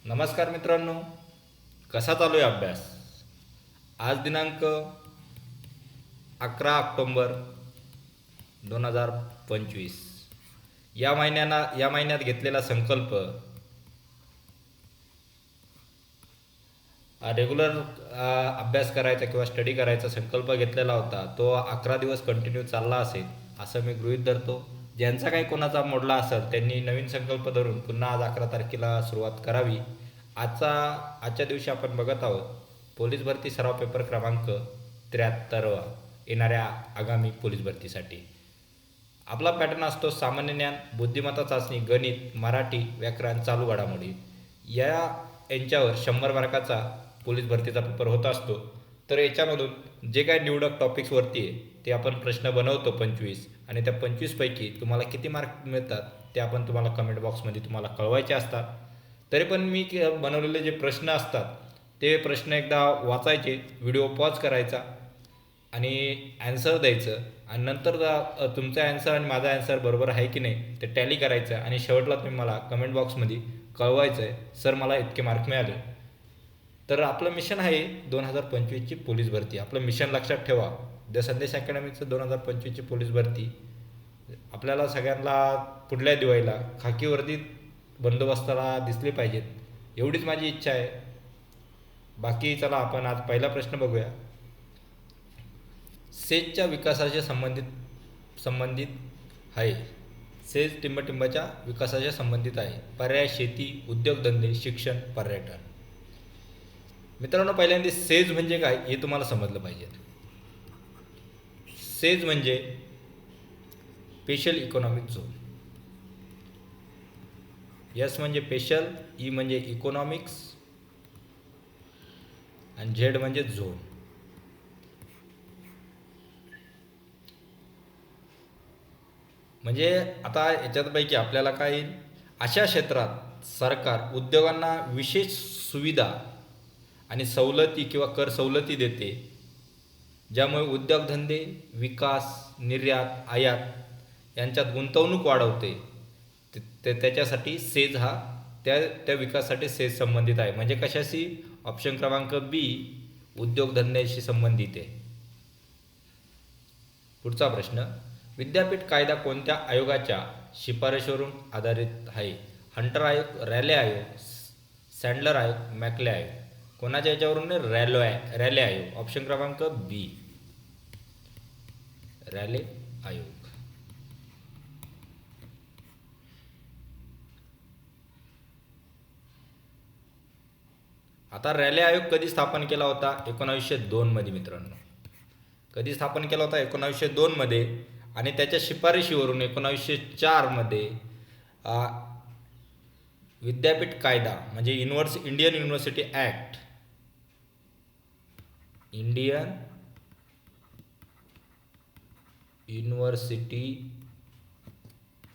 नमस्कार मित्रांनो, कसा चालू आहे अभ्यास? आज दिनांक 11 ऑक्टोंबर 2025. या महिन्यात घेतलेला संकल्प रेग्युलर अभ्यास करायचा किंवा स्टडी करायचा संकल्प घेतलेला होता. तो 11 दिवस कंटिन्यू चालला असेल असं मी गृहीत धरतो. ज्यांचा काही कोणाचा मोडला असेल त्यांनी नवीन संकल्प धरून पुन्हा आज 11 तारखेला सुरुवात करावी. आजच्या दिवशी आपण बघत आहोत पोलीस भरती सराव पेपर क्रमांक 73 येणाऱ्या आगामी पोलीस भरतीसाठी. आपला पॅटर्न असतो सामान्य ज्ञान, बुद्धिमत्ता चाचणी, गणित, मराठी, व्याकरण, चालू घडामोडी. यांच्यावर 100 मार्काचा पोलीस भरतीचा पेपर होत असतो. तर याच्यामधून जे काही निवडक टॉपिक्सवरती आहे ते आपण प्रश्न बनवतो 25, आणि त्या 25पैकी तुम्हाला किती मार्क मिळतात ते आपण तुम्हाला कमेंट बॉक्समध्ये तुम्हाला कळवायचे असतात. तरी पण मी बनवलेले जे प्रश्न असतात ते प्रश्न एकदा वाचायचे, व्हिडिओ पॉज करायचा आणि ॲन्सर द्यायचं, आणि नंतर तुमचा ॲन्सर आणि माझा ॲन्सर बरोबर आहे की नाही ते टॅली करायचं, आणि शेवटला तुम्ही मला कमेंट बॉक्समध्ये कळवायचं आहे सर मला इतके मार्क मिळाले. तर आपलं मिशन आहे 2025ची पोलीस भरती. आपलं मिशन लक्षात ठेवा, द संदेश अकॅडमीचं 2025ची पोलीस भरती. आपल्याला सगळ्यांना पुढल्या दिवाळीला खाकी वर्दीत बंदोबस्ताला दिसले पाहिजेत, एवढीच माझी इच्छा आहे. बाकी चला आपण आज पहिला प्रश्न बघूया. सेजच्या विकासाच्या संबंधित आहे. सेज टिंबटिंबाच्या विकासाच्या संबंधित आहे. पर्याय शेती, उद्योगधंदे, शिक्षण, पर्यटन. मित्रांनो, पहिल्यांदा सेज म्हणजे काय हे तुम्हाला समजलं पाहिजे. सेज म्हणजे स्पेशल इकॉनॉमिक झोन. एस म्हणजे स्पेशल, ई म्हणजे इकॉनॉमिक्स, आणि झेड म्हणजे झोन. म्हणजे आता याच्यापैकी आपल्याला काय, अशा क्षेत्रात सरकार उद्योगांना विशेष सुविधा आणि सवलती किंवा कर सवलती देते, ज्यामुळे उद्योगधंदे, विकास, निर्यात, आयात यांच्यात गुंतवणूक वाढवते. त्याच्यासाठी सेज हा त्या विकासासाठी सेज संबंधित आहे. म्हणजे कशाशी? ऑप्शन क्रमांक बी, उद्योगधंद्याशी संबंधित आहे. पुढचा प्रश्न, विद्यापीठ कायदा कोणत्या आयोगाच्या शिफारशीवरून आधारित आहे? हंटर आयोग, रॅले आयोग, सँडलर आयोग, मॅकले आयोग. कोणाच्या याच्यावरून? रॅले आयोग. ऑप्शन क्रमांक बी, रॅले आयोग. आता रॅले आयोग कधी स्थापन केला होता? 1902 मध्ये मित्रांनो. कधी स्थापन केला होता? 1902 मध्ये. आणि त्याच्या शिफारशीवरून 1904 मध्ये विद्यापीठ कायदा म्हणजे Indian university act, Indian university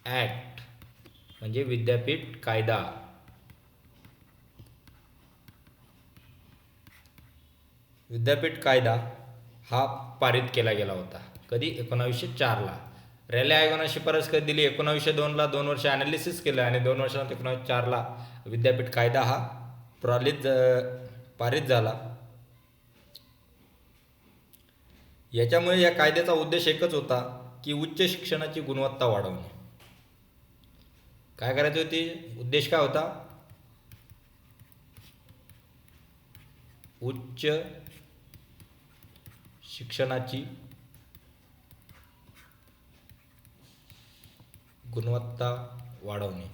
act म्हणजे विद्यापीठ कायदा. विद्यापीठ कायदा हा पारित केला गेला होता. कधी? 1904ला. रॅले आयोगाने शिफारस कधी दिली? 1902ला. 2 वर्ष ॲनालिसिस केलं आणि 2 वर्षानंतर 1904ला विद्यापीठ कायदा हा पारित झाला. याच्यामुळे या कायद्याचा उद्देश एकच होता की उच्च शिक्षणाची गुणवत्ता वाढवणे. काय करायची होती? उद्देश काय होता? उच्च शिक्षणाची गुणवत्ता वाढवणे.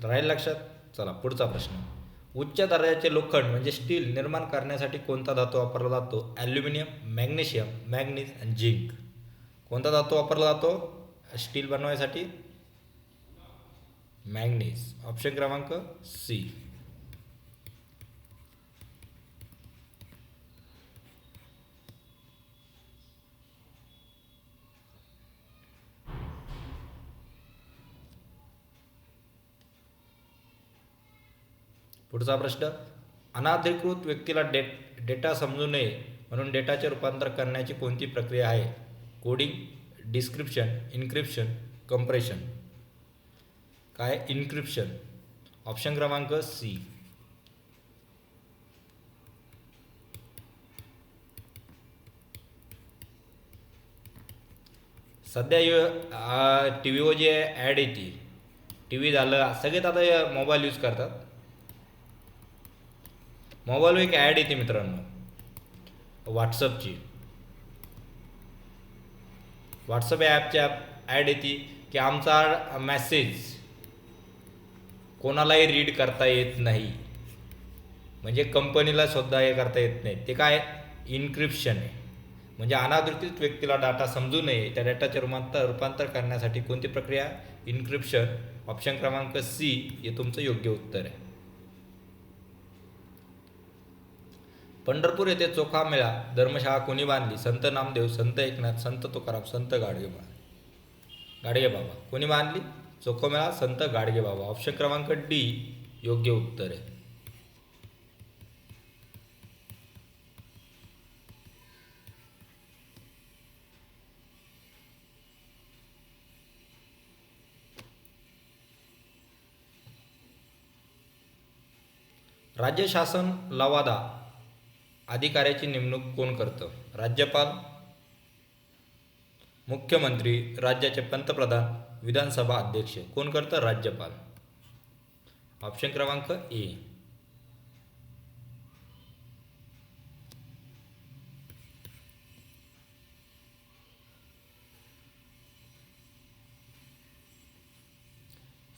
राहील लक्षात? चला पुढचा प्रश्न, उच्च दर्जाचे लोखंड म्हणजे स्टील निर्माण करण्यासाठी कोणता धातू वापरला जातो? ॲल्युमिनियम, मॅग्नेशियम, मॅग्नीज आणि झिंक. कोणता धातू वापरला जातो स्टील बनवायसाठी? मॅग्नीज. ऑप्शन क्रमांक सी. पुढचा प्रश्न, अनाधिकृत व्यक्तीला डेटा समजू नये म्हणून डेटाचे रूपांतर करण्याची कोणती प्रक्रिया आहे? Coding, description, encryption, compression. काय? इन्क्रिप्शन. ऑप्शन क्रमांक सी. सध्या टी व्हीवर जे ॲड येते, टी व्ही झालं, सगळेच आता मोबाईल यूज करतात. मोबाईलवर एक ॲड येते मित्रांनो, व्हॉट्सअपची. व्हॉट्सअप ॲपच्या ॲड येते की आमचा मेसेज कोणालाही रीड करता येत नाही, म्हणजे कंपनीला सुद्धा हे करता येत नाही. ते काय? इन्क्रिप्शन आहे. म्हणजे अनाधिकृत व्यक्तीला डाटा समजू नये त्या डाटाचे रूपांतर करण्यासाठी कोणती प्रक्रिया? इन्क्रिप्शन. ऑप्शन क्रमांक सी हे तुमचं योग्य उत्तर आहे. पंढरपूर येथे चोखा मेळा धर्मशाळा कोणी बांधली? संत नामदेव, संत एकनाथ, संत तुकाराम, संत गाडगे बाबा. कोणी बांधली? चोखा मेळा संत गाडगे बाबा. ऑप्शन क्रमांक डी योग्य उत्तर आहे. राज्य शासन लवादा अधिकाऱ्याची नेमणूक कोण करतं? राज्यपाल, मुख्यमंत्री, राज्याचे पंतप्रधान, विधानसभा अध्यक्ष. कोण करतं? राज्यपाल. ऑप्शन क्रमांक ए.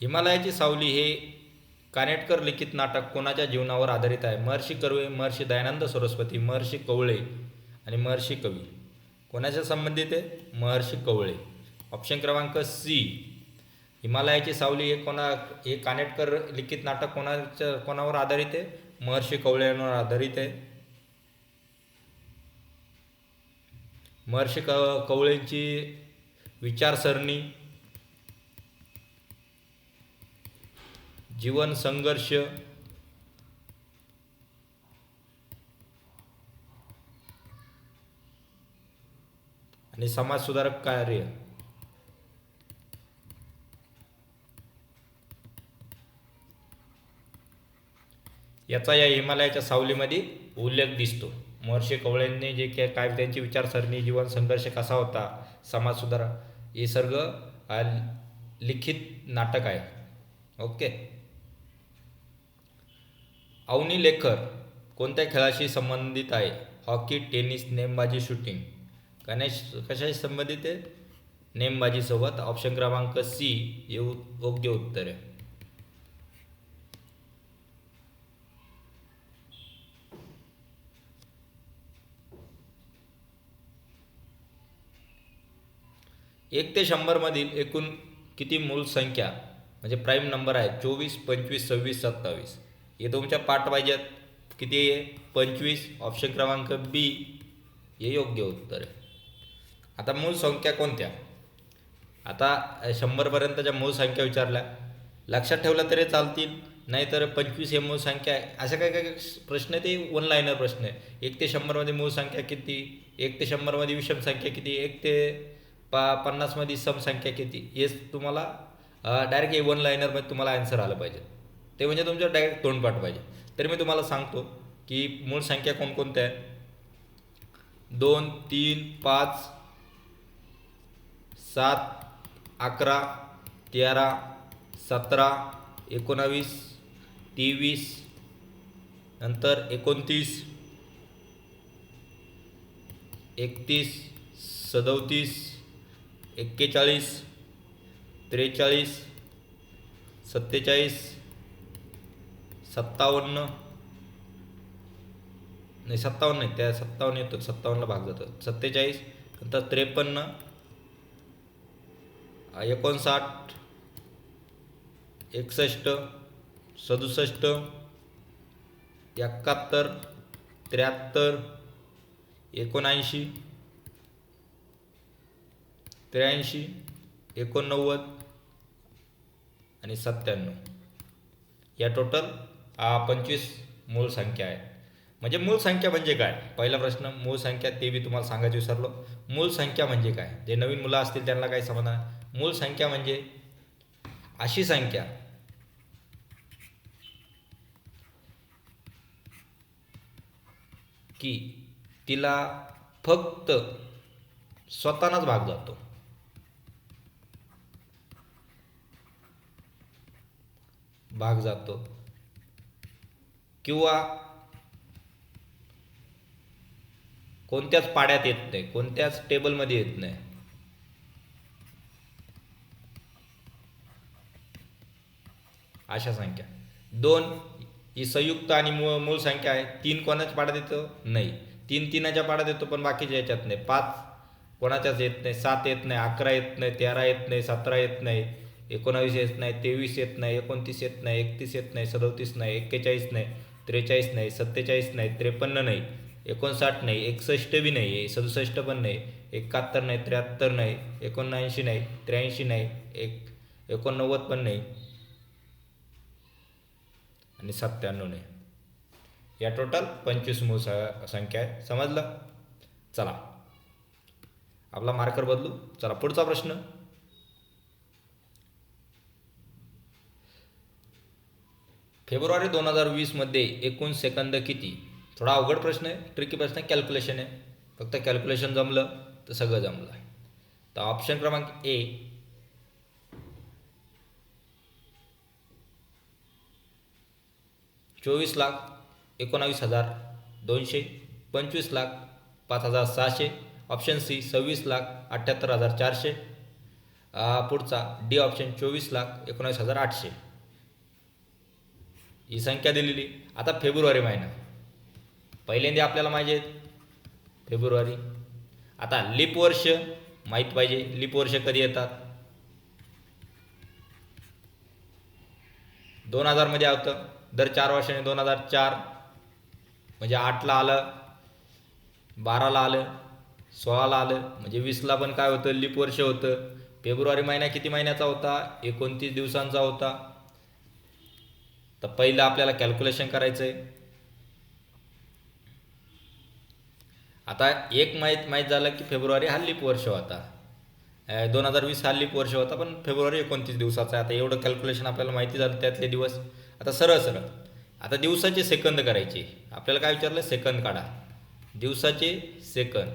हिमालयाची सावली हे कानेटकर लिखित नाटक कोणाच्या जीवनावर आधारित आहे? महर्षी कर्वे, महर्षी दयानंद सरस्वती, महर्षी कवळे आणि महर्षी कवी. कोणाच्या संबंधित आहे? महर्षी कवळे. ऑप्शन क्रमांक सी. हिमालयाची सावली हे कानेटकर लिखित नाटक कोणावर आधारित आहे? महर्षी कवळे यांवर आधारित आहे. महर्षी कवळेंची विचारसरणी, जीवन संघर्ष, आणि समाजसुधारक कार्य याचा या हिमालयाच्या सावलीमध्ये उल्लेख दिसतो. महर्षी कवळेंनी जे काय त्यांची विचारसरणी, जीवन संघर्ष कसा होता, समाजसुधारक, हे सगळं लिखित नाटक आहे. ओके. अवनी लेखर कोणत्या खेळाशी संबंधित आहे? हॉकी, टेनिस, नेमबाजी, शूटिंग. कशाशी संबंधित आहे? नेमबाजीसोबत. ऑप्शन क्रमांक सी हे योग्य उत्तर आहे. एक ते 100 मधील एकूण किती मूळ संख्या म्हणजे प्राईम नंबर आहे? 24, 25, 26, 27. हे तुमच्या पाठ पाहिजेत. किती आहे? 25. ऑप्शन क्रमांक बी हे योग्य उत्तर आहे. आता मूळ संख्या कोणत्या? आता 100पर्यंतच्या मूळ संख्या विचारल्या, लक्षात ठेवलं तरी चालतील, नाहीतर 25 हे मूळ संख्या आहे. अशा काही प्रश्न ते वन लाईनर प्रश्न आहे. 1 ते 100मध्ये मूळ संख्या किती? 1 ते 100मध्ये विषम संख्या किती? 1 ते 50मध्ये सम संख्या किती? हेच तुम्हाला डायरेक्ट हे वन लाईनरमध्ये तुम्हाला आन्सर आलं पाहिजे. ते म्हणजे तुमचं डायरेक्ट तोंडपाठ पाहिजे. तरी मी तुम्हाला सांगतो की मूळ संख्या कोणकोणत्या आहे? 2, 3, 5, 7, 11, 13, 17, 19, 23, नंतर 29, 31, 37, 41, 43, 47, 57 नाही, 57 नाही, त्या 57 येतो, 57ला भाग जातो. 47, नंतर 53, 59, 61, 67, 71, 73, 79, 83, 89 आणि 97. या टोटल 25 मूळ संख्या आहेत. म्हणजे मूळ संख्या म्हणजे काय? पहिला प्रश्न, मूळ संख्या ते बी तुम्हाला सांगायचं विसरलो. मूळ संख्या म्हणजे काय? जे नवीन मुलं असतील त्यांना काही समजणार. मूळ संख्या म्हणजे अशी संख्या की तिला फक्त स्वतःनाच भाग जातो. भाग जातो किंवा कोणत्याच पाड्यात येत नाही, कोणत्याच टेबलमध्ये येत नाही. अशा संख्या. 2 ही संयुक्त आणि मूळ संख्या आहे. 3 कोणाच्या पाड्यात येतो? नाही. 3 तीनाच्या पाड्यात येतो पण बाकीच्या याच्यात नाही. 5 कोणाच्याच येत नाही. 7 येत नाही, 11 येत नाही, 13 येत नाही, 17 येत नाही, 19 येत नाही, 23 येत नाही, 29 येत नाही, 31 येत नाही, 37 नाही, 41 नाही, 43 नाही, 47 नाही, 53 नाही, 59 नाही, 61 बी नाही, 67 पण नाही, 71 नाही, 73 नाही, 79 नाही, 83 नाही, 89 पण नाही आणि 97 नाही. या टोटल 25 मूळ संख्या आहे. समजलं? चला आपला मार्कर बदलू. चला पुढचा प्रश्न. फेब्रुवारी 2020 मध्ये एकूण सेकंद किती? थोडा अवघड प्रश्न आहे, ट्रिकी प्रश्न आहे, कॅल्क्युलेशन आहे. फक्त कॅल्क्युलेशन जमलं तर सगळं जमलं. तर ऑप्शन क्रमांक ए 24,19,200, 25,05,600, ऑप्शन सी 26,78,400, पुढचा डी ऑप्शन 24,19,800. ही संख्या दिलेली. आता फेब्रुवारी महिना पहिल्यांदा आपल्याला माहिती आहे फेब्रुवारी. आता लीप वर्ष माहीत पाहिजे. लीप वर्ष कधी येतात? 2000 मध्ये होतं. दर 4 वर्षांनी 2004 म्हणजे 8ला आलं, 12ला आलं, 16ला आलं, म्हणजे 20ला पण काय होतं? लीप वर्ष होतं. फेब्रुवारी महिना किती महिन्याचा होता? 29 दिवसांचा होता. तर पहिलं आपल्याला कॅल्क्युलेशन करायचं आहे. आता एक माहीत झालं की फेब्रुवारी हा लीप वर्ष होता. 2020 हा लीप वर्ष होता पण फेब्रुवारी 29 दिवसाचा आहे. आता एवढं कॅल्क्युलेशन आपल्याला माहिती झालं त्यातले दिवस. आता सरळ आता दिवसाचे सेकंद करायचे. आपल्याला काय विचारलं? सेकंद काढा. दिवसाचे सेकंद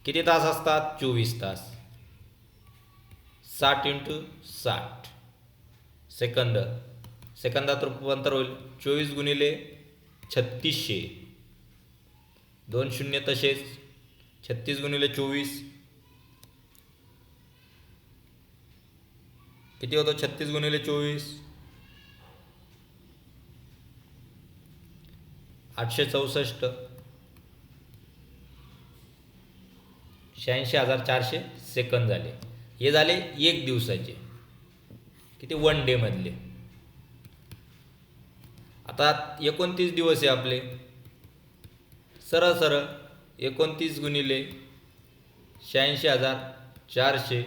किती तास असतात? 24 तास. 60 × 60 सेकंद. सेकंदात रूपांतर होईल 24 गुणिले 3600. 2 शून्य तसेच 36 गुणिले 24 किती होतं? 36 गुणिले 24 864. 86,400 सेकंद झाले. हे झाले एक दिवसाचे. किती? 1 डे मधले. आता 29 दिवस आहे आपले. सरळ 29 गुणिले 86,400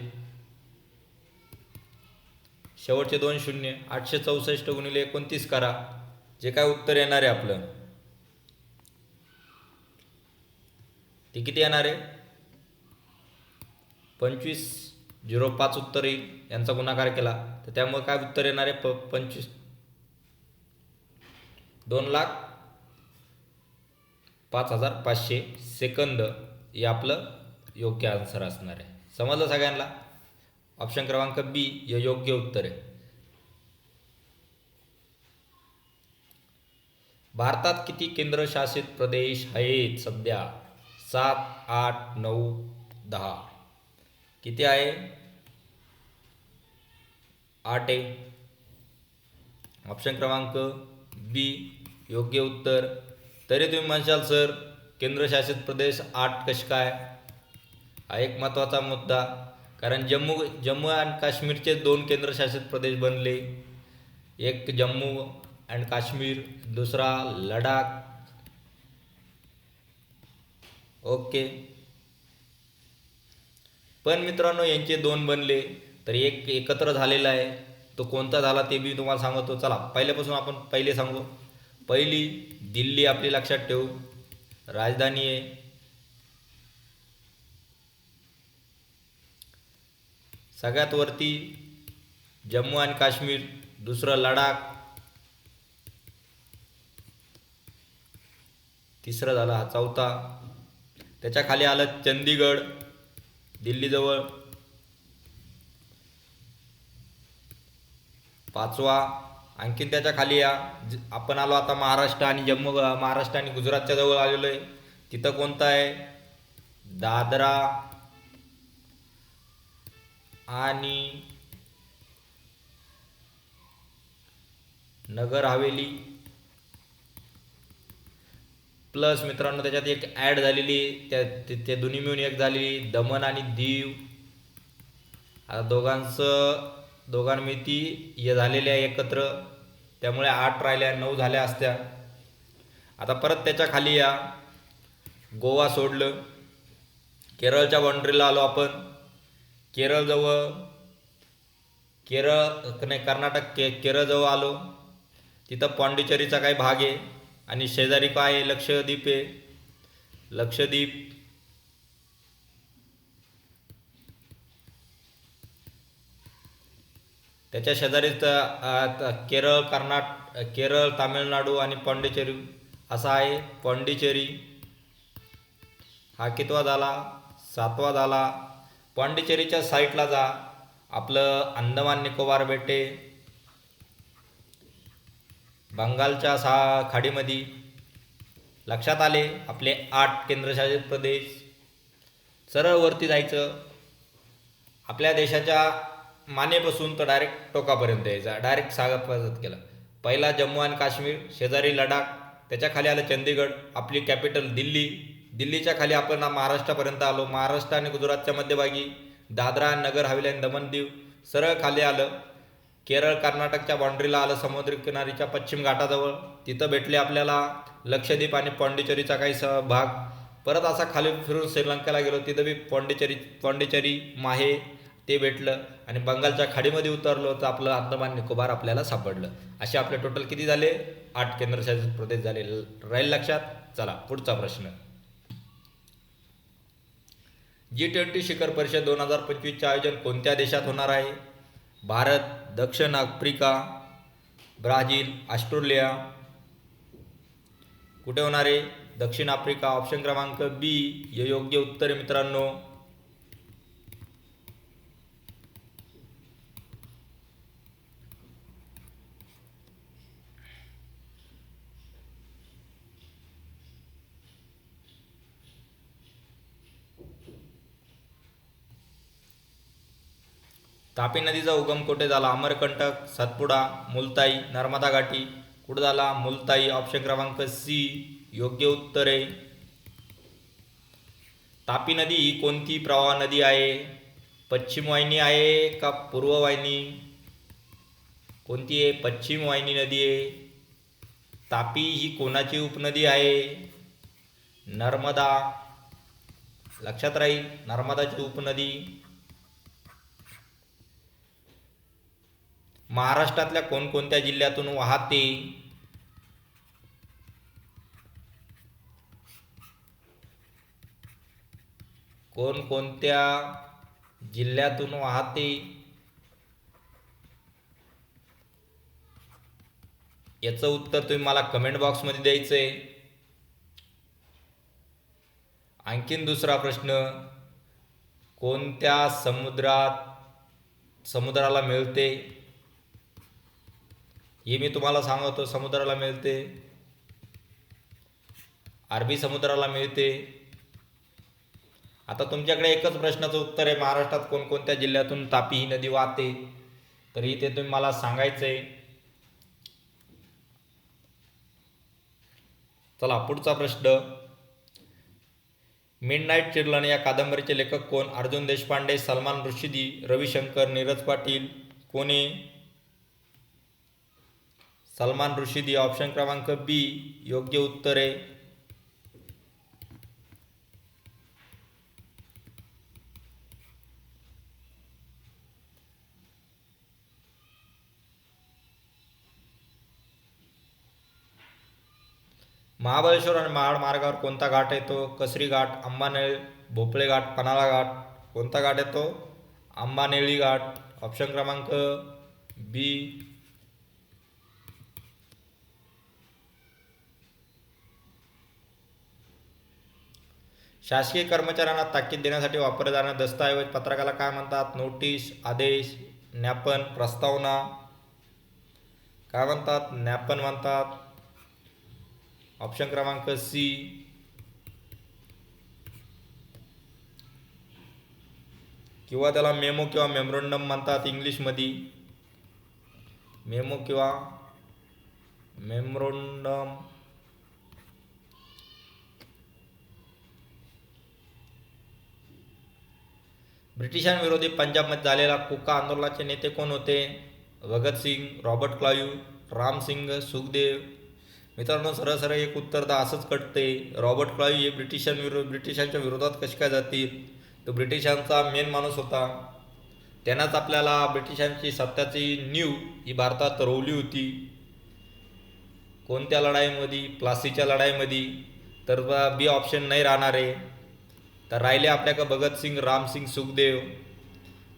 शेवटचे 2 शून्य. 864 गुणिले 29 करा. जे काय उत्तर येणार आहे आपलं ते किती येणार आहे? 25,05 उत्तर येईल. यांचा गुणाकार केला तर त्यामुळे काय उत्तर येणार आहे? 2,05,500 सेकंद हे आपलं योग्य आन्सर असणार आहे. समजलं सगळ्यांना? ऑप्शन क्रमांक बी हे योग्य उत्तर आहे. भारतात किती केंद्रशासित प्रदेश आहेत सध्या? 7, 8, 9, 10. किती आहे? 8 आहे. ऑप्शन क्रमांक बी योग्य उत्तर. तरी तुम्ही म्हणशाल सर केंद्रशासित प्रदेश 8 कसे काय? हा एक महत्त्वाचा मुद्दा. कारण जम्मू आणि काश्मीरचे 2 केंद्रशासित प्रदेश बनले. एक जम्मू अँड काश्मीर, दुसरा लडाख. ओके. पण मित्रांनो यांचे 2 बनले तर एक एकत्र झालेला आहे. तो कोणता झाला ते बी तुम्हाला सांगतो. चला पहिल्यापासून आपण पहिले सांगू. पहिली दिल्ली आपली लक्षात ठेवू, राजधानी आहे. सगळ्यात वरती जम्मू आणि काश्मीर, दुसरं लडाख, तिसरं झालं हा चौथा. त्याच्या खाली आलं चंदीगड दिल्लीजवळ, पाचवा. आणखीन त्याच्या खाली या आपण आलो आता महाराष्ट्र आणि महाराष्ट्र आणि गुजरातच्या जवळ आलेलो आहे. तिथं कोणतं आहे, दादरा आणि नगर हवेली, प्लस मित्रांनो त्याच्यात एक ॲड झालेली, त्या दोन्ही मिळून एक झालेली दमण आणि दीव. आता दोघांमिती हे झालेले आहे एकत्र, त्यामुळे 8 राहिल्या, 9 झाल्या असत्या. आता परत त्याच्या खाली या, गोवा सोडलं, केरळच्या बाउंड्रीला आलो आपण. केरळजवळ आलो. तिथं पाँडिचेरीचा काही भाग आहे आणि शेजारी काय आहे, लक्षद्वीप आहे. लक्षद्वीप, त्याच्या शेजारीच केरळ, तामिळनाडू आणि पाँडिचेरी असा आहे. पाँडिचेरी हा कितवा झाला, 7वा झाला. पाँडिचेरीच्या साईडला जा, आपलं अंदमान निकोबार बेटे, बंगालच्या खाडीमध्ये. लक्षात आले आपले 8 केंद्रशासित प्रदेश. सरळ वरती जायचं, आपल्या देशाच्या मानेपासून तर डायरेक्ट टोकापर्यंत यायचा, डायरेक्ट सागरपर्यंत केला. पहिला जम्मू आणि काश्मीर, शेजारी लडाख, त्याच्या खाली आलं चंदीगड, आपली कॅपिटल दिल्ली. दिल्लीच्या खाली आपण महाराष्ट्रापर्यंत आलो. महाराष्ट्र आणि गुजरातच्या मध्यभागी दादरा, नगर हवेली आणि दमण दीव. सरळ खाली आलं, केरळ कर्नाटकच्या बाउंड्रीला आलं, समुद्रकिनारीच्या पश्चिम घाटाजवळ. तिथं भेटले आपल्याला लक्षद्वीप आणि पाँडिचेरीचा काही भाग. परत असा खाली फिरून श्रीलंकेला गेलो, तिथं बी पाँडिचेरी माहे ते भेटलं आणि बंगालच्या खाडीमध्ये उतरलो तर आपलं अंदमान निकोबार आपल्याला सापडलं. असे आपले टोटल किती झाले, 8 केंद्रशासित प्रदेश झाले. राहील लक्षात. चला पुढचा प्रश्न. G20 शिखर परिषद 2025चे आयोजन कोणत्या देशात होणार आहे? भारत, दक्षिण आफ्रिका, ब्राझील, ऑस्ट्रेलिया. कुठे होणार आहे? दक्षिण आफ्रिका. ऑप्शन क्रमांक बी हे योग्य उत्तर आहे मित्रांनो. तापी नदीचा उगम कुठे झाला? अमरकंटक, सतपुडा, मुलताई, नर्मदा घाटी. कुठे झाला? मुलताई. ऑप्शन क्रमांक सी योग्य उत्तर आहे. तापी नदी ही कोणती प्रवाह नदी आहे? पश्चिम वाहिनी आहे का पूर्व वाहिनी? कोणती आहे? पश्चिम वाहिनी नदी आहे. तापी ही कोणाची उपनदी आहे? नर्मदा. लक्षात राहील, नर्मदाची उपनदी. महाराष्ट्रातल्या कोणकोणत्या जिल्ह्यातून वाहते? कोणकोणत्या जिल्ह्यातून वाहते? याचं उत्तर तुम्ही मला कमेंट बॉक्समध्ये द्यायचं आहे. आणखीन दुसरा प्रश्न, कोणत्या समुद्राला मिळते? हे मी तुम्हाला सांगतो. समुद्राला मिळते, अरबी समुद्राला मिळते. आता तुमच्याकडे एकच प्रश्नाचं उत्तर आहे, महाराष्ट्रात कोणकोणत्या जिल्ह्यातून तापी ही नदी वाहते? तर इथे तुम्ही मला सांगायचं आहे. चला पुढचा प्रश्न. मिडनाईट चिल्ड्रन या कादंबरीचे लेखक कोण? अर्जुन देशपांडे, सलमान रुश्दी, रविशंकर, नीरज पाटील. कोणी? सलमान रुश्दी. ऑप्शन क्रमांक बी योग्य उत्तर आहे. महाबळेश्वर आणि महाड मार्गावर कोणता घाट येतो? कसरी घाट, अंबानेळी, भोपळे घाट, पन्हाळा घाट. कोणता घाट येतो? अंबानेळी घाट. ऑप्शन क्रमांक बी. शासकीय कर्मचाऱ्यांना ताकीद देण्यासाठी वापरले जाणारे दस्तऐवज पत्रकाला काय म्हणतात? नोटीस, आदेश, ज्ञापन, प्रस्तावना. काय म्हणतात? ज्ञापन म्हणतात. ऑप्शन क्रमांक सी. किंवा त्याला मेमो किंवा मेमोरंडम म्हणतात इंग्लिशमध्ये. मेमो किंवा मेमोरंडम. ब्रिटिशांविरोधी पंजाबमध्ये झालेल्या कुका आंदोलनाचे नेते कोण होते? Bhagat Singh, Robert Clive, Ram Singh, Sukhdev. मित्रांनो, सरळ सरळ एक उत्तर दा असंच कटते. रॉबर्ट क्लाइव्ह हे ब्रिटिशांच्या विरोधात कसे काय जातील? तो ब्रिटिशांचा मेन माणूस होता. त्यानंच आपल्याला ब्रिटिशांची सत्याची नीव ही भारतात रोवली होती. कोणत्या लढाईमध्ये? प्लासीच्या लढाईमध्ये. तर बी ऑप्शन नाही राहणार आहे. तर राहिले आपल्याकडे भगतसिंग, रामसिंग, सुखदेव.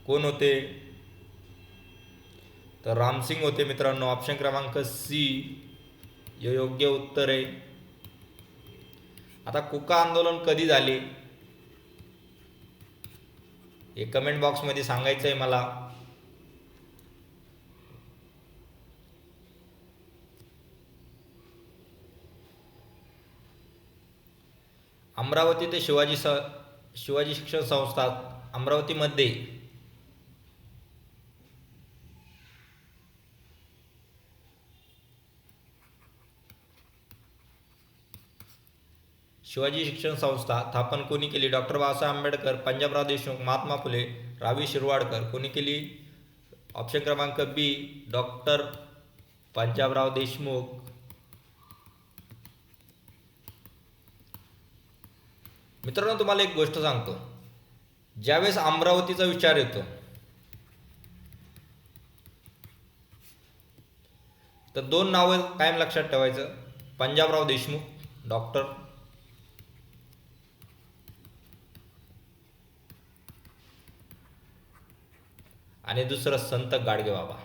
कोण होते? तर रामसिंग होते मित्रांनो. ऑप्शन क्रमांक सी हे योग्य उत्तर आहे. आता कुका आंदोलन कधी झाले हे कमेंट बॉक्समध्ये सांगायचं आहे मला. अमरावती ते शिवाजी शिक्षण संस्था अमरावतीमध्ये शिवाजी शिक्षण संस्था स्थापन कोणी केली? डॉक्टर बाबासाहेब आंबेडकर, पंजाबराव देशमुख, महात्मा फुले, रावी शिरवाडकर. कोणी केली? ऑप्शन क्रमांक बी. डॉक्टर पंजाबराव देशमुख. मित्रांनो, तुम्हाला एक गोष्ट सांगतो. ज्यावेळेस अमरावतीचा विचार येतो तर दोन नावं कायम लक्षात ठेवायचं. पंजाबराव देशमुख डॉक्टर आणि दुसरं संत गाडगेबाबा.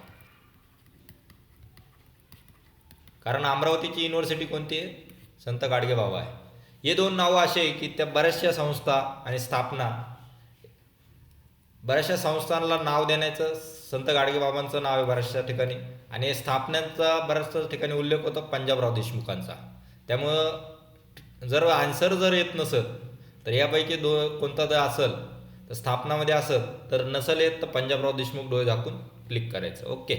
कारण अमरावतीची युनिव्हर्सिटी कोणती आहे? संत गाडगेबाबा आहे. हे दोन नावं असे आहे की त्या बऱ्याचशा संस्था आणि स्थापना, बऱ्याचशा संस्थांना नाव देण्याचं संत गाडगेबाबांचं नाव आहे बऱ्याचशा ठिकाणी, आणि स्थापनांचा बऱ्याचशा ठिकाणी उल्लेख होतो पंजाबराव देशमुखांचा. त्यामुळं जर आन्सर जर येत नसत तर यापैकी कोणता जर असेल तर स्थापनामध्ये असेल, तर नसेल येत तर पंजाबराव देशमुख डोळे झाकून क्लिक करायचं. ओके.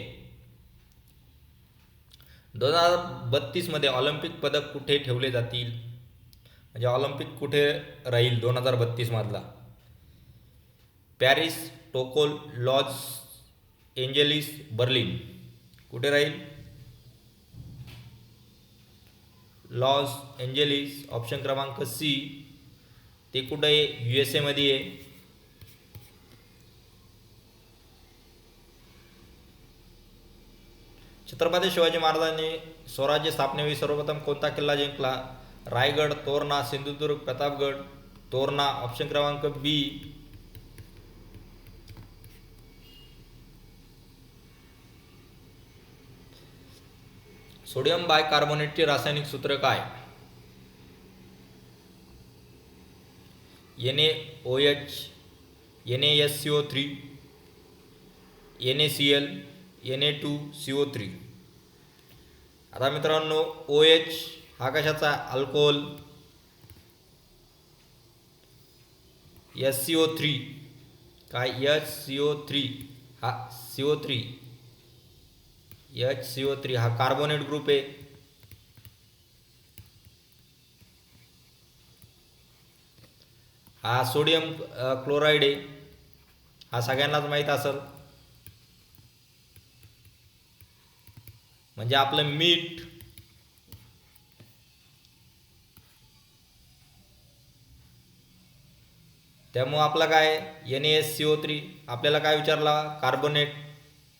2032 मध्ये ऑलिम्पिक पदक कुठे ठेवले जातील? म्हणजे ऑलिम्पिक कुठे राहील 2032 मधला? Paris, Stockholm, Los Angeles, Berlin. कुठे राहील? Los Angeles. ऑप्शन क्रमांक सी. ते कुठे आहे? USA मध्ये आहे. छत्रपती शिवाजी महाराजांनी स्वराज्य स्थापनेवेळी सर्वप्रथम कोणता किल्ला जिंकला? रायगड, तोरणा, सिंधुदुर्ग, प्रतापगड. तोरणा. ऑप्शन क्रमांक बी. सोडियम बायकार्बोनेटचे रासायनिक सूत्र काय? NaOH, NaSCO3, NaCl, Na2CO3. आता मित्रांनो, OH हा कशाचा? अल्कोहोल. SCO3 काय? HCO3 हा CO3. HCO3 हा कार्बोनेट ग्रुप आहे. हा सोडियम क्लोराईड आहे. हा सगळ्यांनाच माहीत असेल. म्हणजे आपलं मीठ. त्यामुळं आपला काय? NaSCO3. आपल्याला काय विचारला? कार्बोनेट.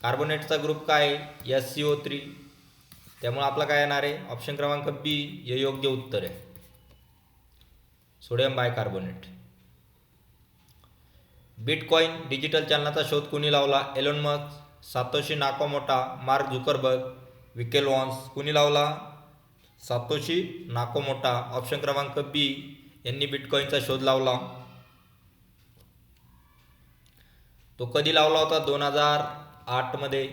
कार्बोनेटचा ग्रुप काय? SCO3. त्यामुळे आपला काय येणार आहे, ऑप्शन क्रमांक बी हे योग्य उत्तर आहे, सोडियम बायकार्बोनेट. बिटकॉइन डिजिटल चलनाचा शोध कुणी लावला? Elon Musk, Satoshi Nakamoto, Mark Zuckerberg, विकेलवॉन्स. कुणी लावला? सातोशी नाकामोटा, ऑप्शन क्रमांक बी यांनी बिटकॉइनचा शोध लावला. तो कधी लावला होता? 2008 मध्ये.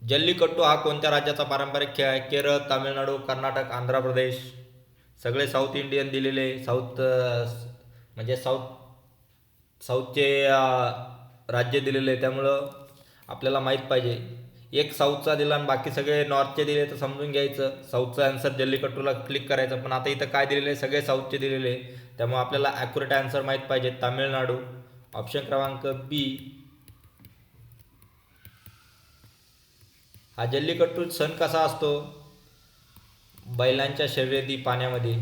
जल्लीकट्टू हा कोणत्या राज्याचा पारंपरिक खेळ आहे? केरळ, तामिळनाडू, कर्नाटक, आंध्र प्रदेश. सगळे साऊथ इंडियन दिलेले, म्हणजे साऊथचे राज्य दिलेले, त्यामुळं आपल्याला माहीत पाहिजे. एक साऊथचा दिला आणि बाकी सगळे नॉर्थचे दिले तर समजून घ्यायचं साऊथचा आन्सर जल्लीकट्टूला क्लिक करायचं. पण आता इथं काय दिलेले? सगळे साऊथचे दिलेले, त्यामुळे आपल्याला ॲक्युरेट आन्सर माहीत पाहिजे. तामिळनाडू, ऑप्शन क्रमांक बी. हा जल्लीकट्टू सण कसा असतो? बैलांच्या शर्यती पाण्यामध्ये.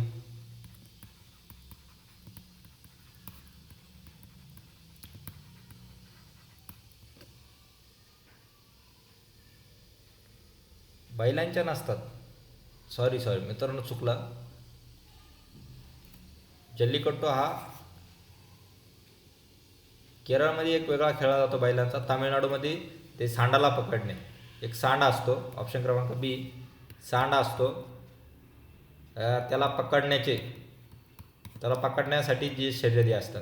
बैलांच्या नसतात, सॉरी मित्रांनो, चुकला. जल्लीकट्टू हा केरळमध्ये एक वेगळा खेळला जातो बैलांचा. तामिळनाडूमध्ये ते सांडाला पकडणे, एक सांडा असतो, ऑप्शन क्रमांक बी सांडा असतो. त्याला पकडण्यासाठी जी शर्यती असतात.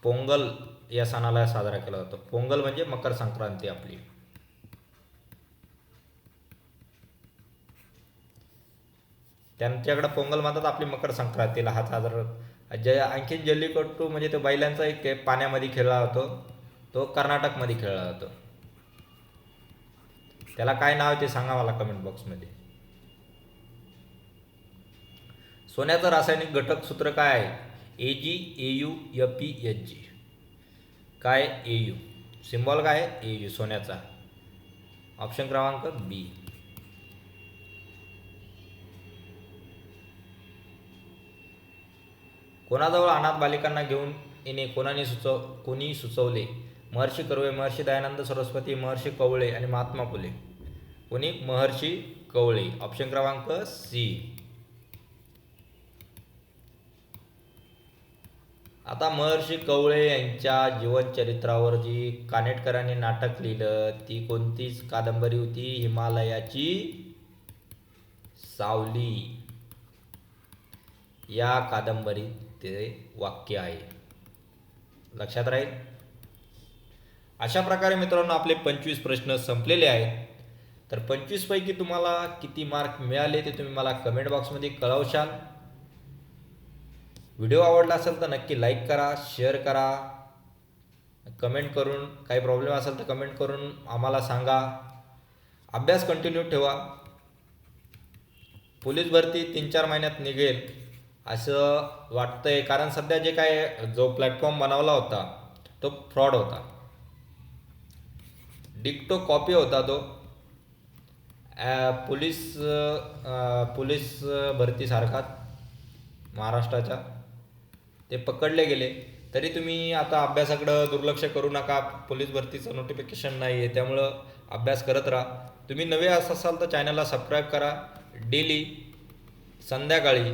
पोंगल या सणाला साजरा केला जातो. पोंगल म्हणजे मकर संक्रांती आपली. त्यांच्याकडे पोंगल म्हणतात, आपली मकर संक्रांतीला हा साजरा. आणखीन जल्लीकट्टू म्हणजे तो बैलांचा एक पाण्यामध्ये खेळला जातो, तो कर्नाटकमध्ये खेळला जातो. त्याला काय नाव आहे ते सांगा मला कमेंट बॉक्समध्ये. सोन्याचं रासायनिक घटक सूत्र काय आहे? AgAuFeHg. काय? Au. सिम्बॉल काय आहे? Au, सोन्याचा. ऑप्शन क्रमांक बी. कोणाजवळ अनाथ बालिकांना घेऊन येणे कोणी सुचवले? महर्षी कर्वे, महर्षी दयानंद सरस्वती, महर्षी कवळे आणि महात्मा फुले. कोणी? महर्षी कवळे, ऑप्शन क्रमांक सी. आता महर्षी कवळे यांच्या जीवनचरित्रावर जी कानेटकरांनी नाटक लिहिलं, ती कोणतीच कादंबरी होती? हिमालयाची सावली या कादंबरीत ते वाक्य आहे, लक्षात राहील. अशा प्रकारे मित्रांनो आपले 25 प्रश्न संपलेले आहेत. तर 25 पैकी तुम्हाला किती मार्क मिळाले ते तुम्ही मला कमेंट बॉक्समध्ये कळवशाल. व्हिडिओ आवडला असेल तर नक्की लाईक करा, शेअर करा, कमेंट करून काही प्रॉब्लेम असेल तर कमेंट करून आम्हाला सांगा. अभ्यास कंटिन्यू ठेवा. पोलीस भरती 3-4 महिन्यात निघेल असं वाटतंय, कारण सध्या जे काय जो प्लॅटफॉर्म बनवला होता तो फ्रॉड होता, डिक्टो कॉपी होता तो. पोलीस भरतीसारखा महाराष्ट्राच्या, ते पकडले गेले. तरी तुम्ही आता अभ्यासाकडं दुर्लक्ष करू नका. पोलीस भरतीचं नोटिफिकेशन नाही आहे, त्यामुळं अभ्यास करत राहा. तुम्ही नवे असाल तर चॅनलला सबस्क्राईब करा. डेली संध्याकाळी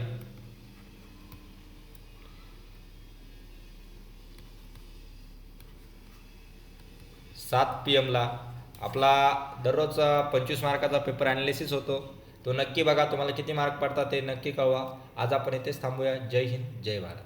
7 PM आपला दररोजचा 25 मार्काचा पेपर ॲनालिसिस होतो, तो नक्की बघा. तुम्हाला किती मार्क पडतात ते नक्की कळवा. आज आपण इथेच थांबूया. जय हिंद, जय भारत.